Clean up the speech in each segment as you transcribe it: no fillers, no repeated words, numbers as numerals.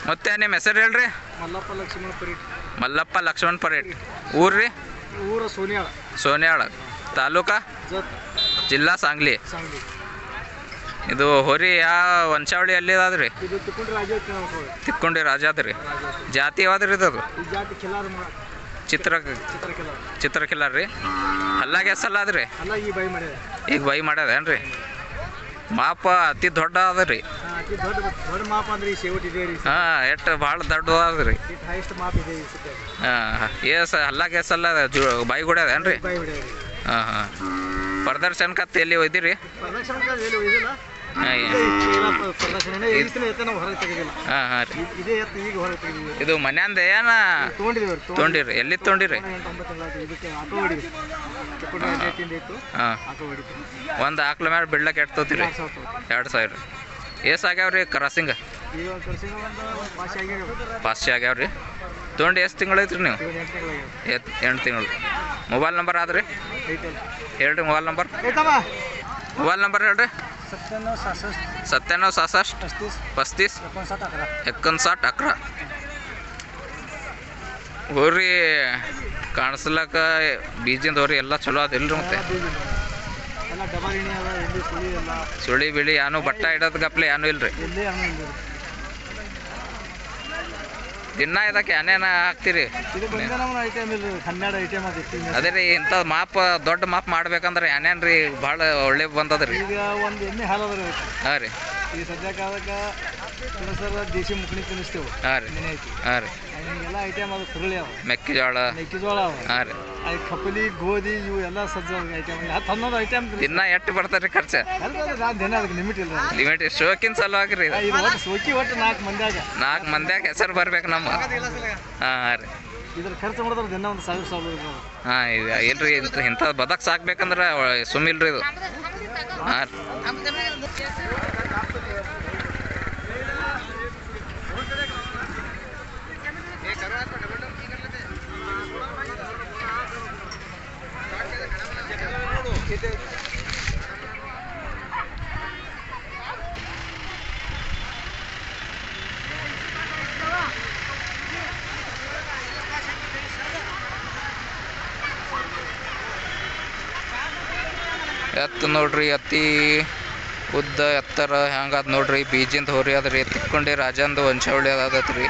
ಮತ್ತೆ ನಿಮ್ಮ ಹೆಸರು ಹೇಳ್ರಿ? ಮಲ್ಲಪ್ಪ ಲಕ್ಷ್ಮಣ ಪರೇಟ್. ಊರ್ರಿ? ಊರು ಸೋನಿಯಾಳ. ಸೋನಿಯಾಳ ತಾಲೂಕಾ? ಜಿಲ್ಲಾ ಸಾಂಗ್ಲಿ. ಇದು ಹೊರಿ ಯಾವ ವಂಶಾವಳಿ ಎಲ್ಲಿ ಅದ್ರಿ? ತಿಕ್ಕೊಂಡಿ ರಾಜ ಅದ್ರಿ. ಜಾತಿ ಯಾವ್ದ್ರಿ ಇದು? ಚಿತ್ರಕಿಲ್ಲರ್ ರೀ. ಹಲ್ಲಾಗ ಎಸಲ್ಲ ಅದ್ರಿ? ಈಗ ಬೈ ಮಾಡ್ಯದೇನ್ರಿ? ಮಾಪ ಅತಿ ದೊಡ್ಡ ಅದರಿ. ಹಾಂ, ಎಷ್ಟು ಭಾಳ ದೊಡ್ಡ ಅದ್ರಿ. ಹಾಂ, ಹಲ್ಲಾಗ ಎಸಲ್ಲ ಬೈ ಗುಡ್ಯದೇನ್ರಿ? ಹಾಂ ಹಾಂ. ಪ್ರದರ್ಶನಕ್ಕೆ ಎಲ್ಲಿ ಒಯ್ದಿರಿ? ಹಾಂ ಹಾಂ ರೀ. ಇದು ಮನ್ಯಾಂದ ಏನ ತೊಗೊಂಡಿರಿ? ಎಲ್ಲಿ ತೊಗೊಂಡಿರಿ? ಹಾಂ, ಒಂದು ಆಕ್ಳ ಮ್ಯಾಲೆ ಬಿಡ್ಲಕ್ಕೆ ಎಷ್ಟು ತೊಗೊತೀರಿ? 2000. ಏಸ್ ಆಗ್ಯಾವ್ರಿ ಕ್ರಾಸಿಂಗ್? 500 ಆಗ್ಯಾವ್ರಿ. ತೊಗೊಂಡು ಎಷ್ಟು ತಿಂಗಳು ಐತ್ರಿ ನೀವು? 8 ತಿಂಗಳು. ಮೊಬೈಲ್ ನಂಬರ್ ಆದ್ರಿ? ಹೇಳ್ರಿ ಮೊಬೈಲ್ ನಂಬರ್. ಮೊಬೈಲ್ ನಂಬರ್ ಹೇಳ್ರಿ. 97 66 35 59 11. ಹೋರಿ ಕಾಣಿಸ್ಲಕ್ಕ ಬೀಜಿಂದ ಹೋರಿ ಎಲ್ಲ ಚಲೋ ಅದಿಲ್ರಿ? ಮತ್ತೆ ಸುಳಿ ಬಿಳಿ ಏನು ಬಟ್ಟ ಇಡೋದು ಗಪ್ಲೆ ಏನೂ ಇಲ್ರಿ? ದಿನ ಇದಕ್ಕೆ ಏನೇನು ಹಾಕ್ತೀರಿ? ಅದೇ ರೀ, ಇಂಥ ಮಾಪ್ ದೊಡ್ಡ ಮಾಪ್ ಮಾಡ್ಬೇಕಂದ್ರೆ ಏನೇನು ರೀ ಭಾಳ ಒಳ್ಳೆ ಬಂದದ್ರಿ? ಹಾಂ ರೀ. ಈಗ ಸದ್ಯಕ್ಕೆ ದೇಶಿ ಮುಖಣಿ ತಿನ್ನಿಸ್ತೇವೆ. ಹಾಂ ರೀ. ಹಾಂ ರೀ. ಎಲ್ಲ ಐಟಮ್ ಅದು ಸುರುಳಿ ಅವ. ಮೆಕ್ಕೆಜೋಳ. ಹಾಂ ರೀ. ಕಪಲಿ ಗೋಧಿ ಇವು ಎಲ್ಲ ಸಜ್ಜ ಐಟಮ್. 10 ಐಟಮ್ ದಿನ ಎಷ್ಟು ಬರ್ತಾರೆ ಖರ್ಚು? ದಿನ ಅದಕ್ಕೆ ಲಿಮಿಟ್ ಇಲ್ಲ. ಲಿಮಿಟ್ ಶೋಕಿನ ಸಲುವಾಗಿ ರೀ. ಸೋಕಿ ಒಟ್ಟು 4 ಮಂದ್ಯಾಗ ಹೆಸರು ಬರ್ಬೇಕು ನಮ್ಮ. ಹಾಂ ರೀ. ಇದ್ರ ಖರ್ಚು ಮಾಡಿದ್ರೆ ದಿನ ಒಂದು 1000 ಹಾಂ, ಇಲ್ರಿ ಇಂಥ ಬದಕ್ ಸಾಕ್ಬೇಕಂದ್ರೆ ಸುಮ್ಮಿಲ್ರಿ ಇದು. ಹಾಂ ರೀ. ಎತ್ತು ನೋಡ್ರಿ, ಅತಿ ಉದ್ದ ಎತ್ತರ ಹೆಂಗದ ನೋಡ್ರಿ. ಬೀಜಿಂದ ಹೊರಿ ಅದ್ರಿ. ತಿಕ್ಕೊಂಡಿ ರಾಜಂದು ವಂಶಾವಳಿ ಅದತ್ರಿ.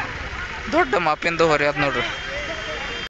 ದೊಡ್ಡ ಮಾಪಿಂದು ಹೊರಿ ಅದ ನೋಡ್ರಿ.